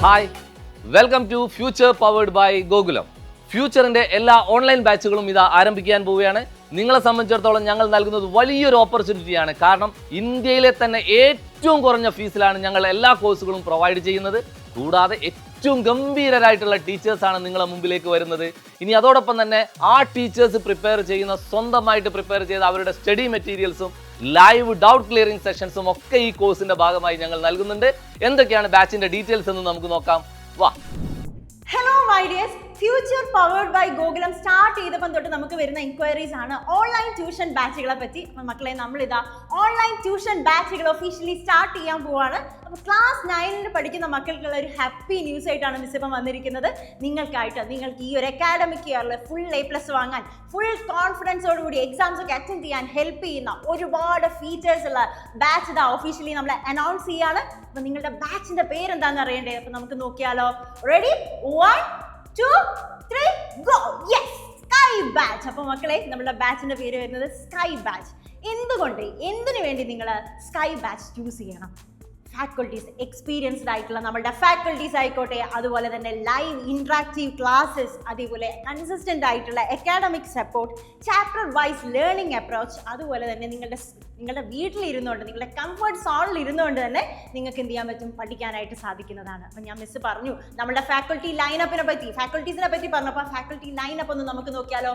Hi, welcome to future powered by Gokulam. ഫ്യൂച്ചറിൻ്റെ എല്ലാ online ബാച്ചുകളും ഇതാ ആരംഭിക്കാൻ പോവുകയാണ്. നിങ്ങളെ സംബന്ധിച്ചിടത്തോളം ഞങ്ങൾ നൽകുന്നത് വലിയൊരു ഓപ്പർച്യൂണിറ്റിയാണ്. കാരണം ഇന്ത്യയിലെ തന്നെ ഏറ്റവും കുറഞ്ഞ ഫീസിലാണ് ഞങ്ങൾ എല്ലാ കോഴ്സുകളും പ്രൊവൈഡ് ചെയ്യുന്നത്. കൂടാതെ ഏറ്റവും ഗംഭീരരായിട്ടുള്ള ടീച്ചേഴ്സാണ് നിങ്ങളെ മുമ്പിലേക്ക് വരുന്നത്. ഇനി അതോടൊപ്പം തന്നെ ആ ടീച്ചേഴ്സ് സ്വന്തമായിട്ട് പ്രിപ്പയർ ചെയ്ത അവരുടെ സ്റ്റഡി മെറ്റീരിയൽസും ലൈവ് ഡൗട്ട് ക്ലിയറിംഗ് സെഷൻസും ഒക്കെ ഈ കോഴ്സിന്റെ ഭാഗമായി ഞങ്ങൾ നൽകുന്നുണ്ട്. എന്തൊക്കെയാണ് ബാച്ചിന്റെ ഡീറ്റെയിൽസ് എന്ന് നമുക്ക് നോക്കാം. വാ. Hello my dears, future powered by Gokulam start ചെയ്തപ്പം തൊട്ട് നമുക്ക് വരുന്ന എൻക്വയറീസ് ആണ് ഓൺലൈൻ ട്യൂഷൻ ബാച്ചുകളെ പറ്റി. അപ്പം മക്കളെ, നമ്മളിതാ ഓൺലൈൻ ട്യൂഷൻ ബാച്ചുകൾ ഒഫീഷ്യലി സ്റ്റാർട്ട് ചെയ്യാൻ പോവാണ്. അപ്പോൾ ക്ലാസ് 9 പഠിക്കുന്ന മക്കൾക്കുള്ള ഒരു ഹാപ്പി ന്യൂസ് ആയിട്ടാണ് മിസ് ഇപ്പം വന്നിരിക്കുന്നത്. നിങ്ങൾക്ക് ഈ ഒരു അക്കാഡമിക് ഇയറിൽ ഫുൾ A+ വാങ്ങാൻ, ഫുൾ കോൺഫിഡൻസോടുകൂടി എക്സാംസ് ഒക്കെ അറ്റൻഡ് ചെയ്യാൻ ഹെൽപ്പ് ചെയ്യുന്ന ഒരുപാട് ഫീച്ചേഴ്സ് ഉള്ള ബാച്ച് ഇതാ ഒഫീഷ്യലി നമ്മൾ അനൗൺസ് ചെയ്യാണ്. അപ്പം നിങ്ങളുടെ ബാച്ചിന്റെ പേരെന്താണെന്ന് അറിയണ്ടേ? അപ്പം നമുക്ക് നോക്കിയാലോ. Ready? 1, 2, 3, go! Yes! Sky batch. അപ്പോൾ മക്കളെ, നമ്മുടെ ബാച്ചിന്റെ പേര് വരുന്നത് സ്കൈ ബാച്ച്. എന്തിനു വേണ്ടി നിങ്ങൾ സ്കൈ ബാച്ച് ചൂസ് ചെയ്യണം? ഫാക്കൾട്ടീസ്, എക്സ്പീരിയൻസ്ഡ് ആയിട്ടുള്ള നമ്മളുടെ ഫാക്കൾട്ടീസ് ആയിക്കോട്ടെ, അതുപോലെ തന്നെ ലൈവ് ഇൻട്രാക്റ്റീവ് ക്ലാസ്സസ്, അതേപോലെ കൺസിസ്റ്റന്റ് ആയിട്ടുള്ള academic support, chapter wise learning approach, അതുപോലെ തന്നെ നിങ്ങളുടെ വീട്ടിലിരുന്നുകൊണ്ട്, നിങ്ങളുടെ കംഫർട്ട് സോണിൽ ഇരുന്നുകൊണ്ട് തന്നെ നിങ്ങൾക്ക് എന്ത് ചെയ്യാൻ പറ്റും? പഠിക്കാനായിട്ട് സാധിക്കുന്നതാണ്. അപ്പം ഞാൻ മിസ് പറഞ്ഞു നമ്മുടെ ഫാക്കൾട്ടീസിനെ പറ്റി പറഞ്ഞപ്പോൾ ഫാക്കൾട്ടി ലൈനപ്പ് ഒന്ന് നമുക്ക് നോക്കിയാലോ.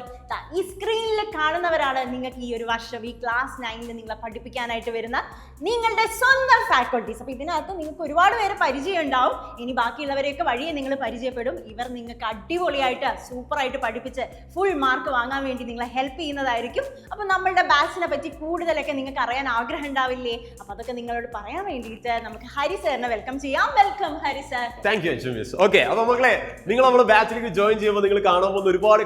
ഈ സ്ക്രീനിൽ കാണുന്നവരാണ് നിങ്ങൾക്ക് ഈ ഒരു വർഷം ഈ ക്ലാസ് 9 നിങ്ങളെ പഠിപ്പിക്കാനായിട്ട് വരുന്ന നിങ്ങളുടെ സ്വന്തം ഫാക്കൾട്ടീസ്. അപ്പോൾ ഇതിനകത്ത് നിങ്ങൾക്ക് ഒരുപാട് പേര് പരിചയം ഉണ്ടാവും. ഇനി ബാക്കിയുള്ളവരെയൊക്കെ വഴിയെ നിങ്ങൾ പരിചയപ്പെടും. ഇവർ നിങ്ങൾക്ക് അടിപൊളിയായിട്ട് സൂപ്പറായിട്ട് പഠിപ്പിച്ച് ഫുൾ മാർക്ക് വാങ്ങാൻ വേണ്ടി നിങ്ങളെ ഹെൽപ്പ് ചെയ്യുന്നതായിരിക്കും. അപ്പോൾ നമ്മളുടെ ബാച്ചിനെ പറ്റി കൂടുതലൊക്കെ നിങ്ങൾക്ക് അറിയാൻ ആഗ്രഹം ഉണ്ടാവില്ലേ? അപ്പോൾ അതൊക്കെ നിങ്ങളോട് പറയാൻ വേണ്ടിയിട്ട് നമുക്ക് ഹരി സാറിനെ വെൽക്കം ചെയ്യാം. Welcome Hari sir. Thank you Anju miss. Okay, അപ്പോൾ മക്കളെ, നിങ്ങൾ നമ്മുടെ ബാച്ചിലേക്ക് ജോയിൻ ചെയ്യുമ്പോൾ നിങ്ങൾ കാണാൻ പോകുന്ന ഒരുപാട്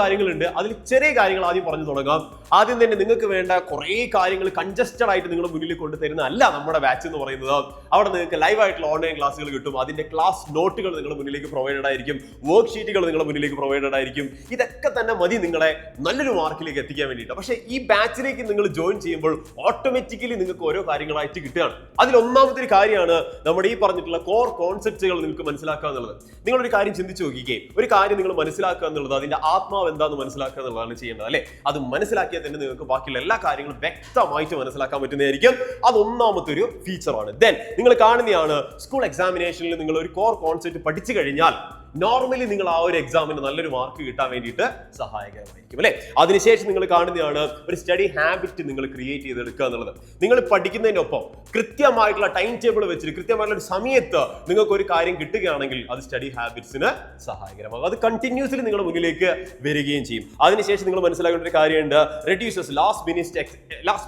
കാര്യങ്ങളുണ്ട്. അതിൽ ചെറിയ കാര്യങ്ങൾ ആദ്യം പറഞ്ഞു തുടങ്ങാം. ആദ്യം തന്നെ നിങ്ങൾക്ക് വേണ്ട കുറേ കാര്യങ്ങൾ കൺജസ്റ്റഡ് ആയിട്ട് നിങ്ങളുടെ മുന്നിൽ കൊണ്ടുതരുന്നതല്ല നമ്മുടെ ബാച്ച് എന്ന് പറയുന്നത്. അവിടെ നിങ്ങൾക്ക് ലൈവ് ആയിട്ടുള്ള ഓൺലൈൻ ക്ലാസ്സുകൾ കിട്ടും. അതിന്റെ ക്ലാസ് നോട്ടുകൾ നിങ്ങളുടെ മുന്നിലേക്ക് പ്രൊവൈഡഡ് ആയിരിക്കും. വർക്ക് ഷീറ്റുകൾ നിങ്ങളുടെ മുന്നിലേക്ക് പ്രൊവൈഡഡ് ആയിരിക്കും. ഇതൊക്കെ തന്നെ മതി നിങ്ങളെ നല്ലൊരു മാർക്കിലേക്ക് എത്തിക്കാൻ വേണ്ടിയിട്ട്. പക്ഷേ ഈ ബാച്ചിലേക്ക് നിങ്ങൾ ജോയിൻ ചെയ്യുമ്പോൾ ഓട്ടോമാറ്റിക്കലി നിങ്ങൾക്ക് ഓരോ കാര്യങ്ങളായിട്ട് കിട്ടുകയാണ്. അതിൽ ഒന്നാമത്തെ ഒരു കാര്യമാണ് നമ്മുടെ ഈ പറഞ്ഞിട്ടുള്ള കോർ കോൺസെപ്റ്റുകൾ നിങ്ങൾക്ക് മനസ്സിലാക്കുക എന്നുള്ളത്. നിങ്ങളൊരു കാര്യം ചിന്തിച്ചു നോക്കിക്കേ. ഒരു കാര്യം നിങ്ങൾ മനസ്സിലാക്കുക എന്നുള്ളത്, അതിന്റെ ആത്മാവ് എന്താണെന്ന് മനസ്സിലാക്കുക എന്നുള്ളതാണ് ചെയ്യേണ്ടത്, അല്ലേ? അത് മനസ്സിലാക്കിയാൽ തന്നെ നിങ്ങൾക്ക് ബാക്കിയുള്ള എല്ലാ കാര്യങ്ങളും വ്യക്തമായിട്ട് മനസ്സിലാക്കാൻ പറ്റുന്നതായിരിക്കും. അത് ഒന്നാമത്തെ ഒരു ഫീച്ചറാണ്. ദെൻ നിങ്ങൾ കാണുന്നതാണ് സ്കൂൾ എക്സാമിനേഷനിൽ നിങ്ങൾ ഒരു കോർ കോൺസെപ്റ്റ് പഠിച്ചു കഴിഞ്ഞാൽ നോർമലി നിങ്ങൾ ആ ഒരു എക്സാമിന് നല്ലൊരു മാർക്ക് കിട്ടാൻ വേണ്ടിയിട്ട് സഹായകരമായിരിക്കും, അല്ലെ? അതിനുശേഷം നിങ്ങൾ കാണുന്നതാണ് ഒരു സ്റ്റഡി ഹാബിറ്റ് നിങ്ങൾ ക്രിയേറ്റ് ചെയ്തെടുക്കുക എന്നുള്ളത്. നിങ്ങൾ പഠിക്കുന്നതിനൊപ്പം കൃത്യമായിട്ടുള്ള ടൈം ടേബിൾ വെച്ചിട്ട് കൃത്യമായിട്ടുള്ള ഒരു സമയത്ത് നിങ്ങൾക്ക് ഒരു കാര്യം കിട്ടുകയാണെങ്കിൽ അത് സ്റ്റഡി ഹാബിറ്റ്സിന് സഹായകരമാകും. അത് കണ്ടിന്യൂസ്ലി നിങ്ങളുടെ മുന്നിലേക്ക് വരികയും ചെയ്യും. അതിനുശേഷം നിങ്ങൾ മനസ്സിലാക്കേണ്ട ഒരു കാര്യമുണ്ട്, reduces last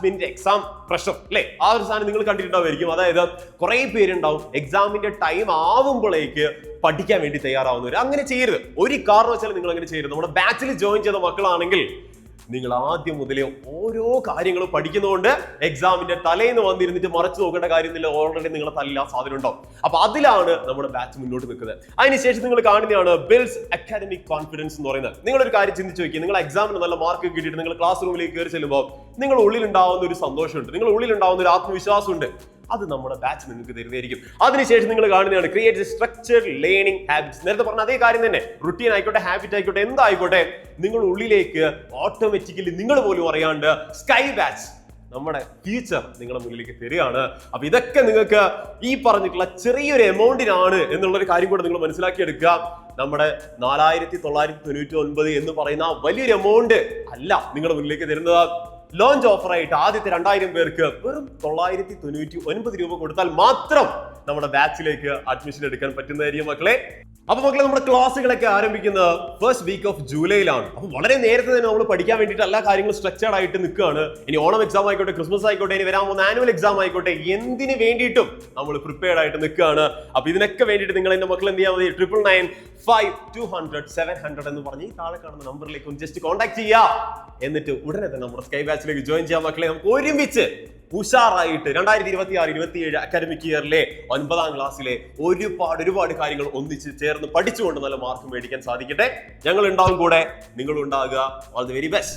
minute exam pressure, അല്ലെ? ആ ഒരു സാധനം നിങ്ങൾ കണ്ടിട്ടുണ്ടാവുമായിരിക്കും. അതായത് കുറെ പേരുണ്ടാവും എക്സാമിന്റെ ടൈം ആവുമ്പോഴേക്ക് പഠിക്കാൻ വേണ്ടി തയ്യാറാവുന്നവർ. അങ്ങനെ ചെയ്യരുത്, ഒരു കാരണവശാലും നിങ്ങൾ അങ്ങനെ ചെയ്യരുത്. നമ്മുടെ ബാച്ചിൽ ജോയിൻ ചെയ്ത മക്കളാണെങ്കിൽ നിങ്ങൾ ആദ്യം മുതലേ ഓരോ കാര്യങ്ങളും പഠിക്കുന്നതുകൊണ്ട് എക്സാമിന്റെ തലേന്ന് വന്നിരുന്നിട്ട് മറച്ചു നോക്കേണ്ട കാര്യമില്ല. ഓൾറെഡി നിങ്ങളെ തലയിൽ ആ സാധനം ഉണ്ടാവും. അപ്പൊ അതിലാണ് നമ്മുടെ ബാച്ച് മുന്നോട്ട് നിൽക്കുന്നത്. അതിനുശേഷം നിങ്ങൾ കാണുന്നതാണ് ബിൽഡ്സ് അക്കാഡമിക് കോൺഫിഡൻസ് എന്ന് പറയുന്നത്. നിങ്ങളൊരു കാര്യം ചിന്തിച്ചു നോക്കി, നിങ്ങൾ എക്സാമിന് നല്ല മാർക്ക് കിട്ടിയിട്ട് നിങ്ങൾ ക്ലാസ് റൂമിലേക്ക് കയറി ചെല്ലുമ്പോൾ നിങ്ങളുടെ ഉള്ളിലുണ്ടാവുന്ന ഒരു സന്തോഷമുണ്ട്, നിങ്ങളുടെ ഉള്ളിലുണ്ടാവുന്ന ഒരു ആത്മവിശ്വാസമുണ്ട്. അത് നമ്മുടെ ബാച്ച് നിങ്ങൾക്ക് തരുന്നതായിരിക്കും. അതിനുശേഷം നിങ്ങൾ കാണുന്നതാണ് ക്രിയേറ്റ് സ്ട്രക്ചർഡ് ലേണിംഗ് ഹാബിറ്റ്സ്. നേരത്തെ പറഞ്ഞ അതേ കാര്യം തന്നെ, റുട്ടീൻ ആയിക്കോട്ടെ, ഹാബിറ്റ് ആയിക്കോട്ടെ, എന്തായിക്കോട്ടെ, നിങ്ങൾ ഉള്ളിലേക്ക് ഓട്ടോമാറ്റിക്കലി നിങ്ങൾ പോലും അറിയാണ്ട് സ്കൈ ബാച്ച് നമ്മുടെ ഫ്യൂച്ചർ നിങ്ങളുടെ മുന്നിലേക്ക് തരികയാണ്. അപ്പൊ ഇതൊക്കെ നിങ്ങൾക്ക് ഈ പറഞ്ഞിട്ടുള്ള ചെറിയൊരു എമൗണ്ടിനാണ് എന്നുള്ളൊരു കാര്യം കൂടെ നിങ്ങൾ മനസ്സിലാക്കിയെടുക്കുക. നമ്മുടെ 4999 എന്ന് പറയുന്ന വലിയൊരു എമൗണ്ട് അല്ല നിങ്ങളുടെ മുന്നിലേക്ക് തരുന്നത്. ലോഞ്ച് ഓഫർ ആയിട്ട് ആദ്യത്തെ 2000 പേർക്ക് വെറും 999 രൂപ കൊടുത്താൽ മാത്രം നമ്മുടെ ബാച്ചിലേക്ക് അഡ്മിഷൻ എടുക്കാൻ പറ്റുന്നതായിരിക്കും മക്കളെ. അപ്പൊ മക്കളെ, നമ്മുടെ ക്ലാസ്സുകളൊക്കെ ആരംഭിക്കുന്നത് ഫസ്റ്റ് വീക്ക് ഓഫ് ജൂലൈയിലാണ്. അപ്പൊ വളരെ നേരത്തെ തന്നെ നമ്മൾ പഠിക്കാൻ വേണ്ടിയിട്ട് എല്ലാ കാര്യങ്ങളും സ്ട്രക്ചർഡ് ആയിട്ട് നിൽക്കുകയാണ്. ഇനി ഓണം എക്സാം ആയിക്കോട്ടെ, ക്രിസ്മസ് ആയിക്കോട്ടെ, ഇനി വരാൻ പോകുന്ന ആനുവൽ എക്സാം ആയിക്കോട്ടെ, എന്തിനു വേണ്ടിയിട്ടും നമ്മൾ പ്രിപ്പയർഡ് ആയിട്ട് നിൽക്കുകയാണ്. അപ്പൊ ഇതിനൊക്കെ വേണ്ടിയിട്ട് നിങ്ങൾ എന്റെ മക്കൾ എന്ത് ചെയ്യാൻ മതി? 9995200700 എന്ന് പറഞ്ഞ് ഈ താഴെ കാണുന്ന നമ്പറിലേക്ക് ഒന്ന് ജസ്റ്റ് കോൺടാക്ട് ചെയ്യുക. എന്നിട്ട് ഉടനെ തന്നെ നമ്മുടെ സ്കൈ ബാച്ചിലേക്ക് ജോയിൻ ചെയ്യാൻ മക്കളെ. നമുക്ക് ഒരുമിച്ച് ഉഷാറായിട്ട് 2026-27 അക്കാഡമിക് ഇയറിലെ 9ാം ക്ലാസ്സിലെ ഒരുപാട് കാര്യങ്ങൾ ഒന്നിച്ച് ചേർന്ന് പഠിച്ചുകൊണ്ട് നല്ല മാർക്ക് മേടിക്കാൻ സാധിക്കട്ടെ. ഞങ്ങൾ ഉണ്ടാവും കൂടെ, നിങ്ങളും ഉണ്ടാകുക. All the very best.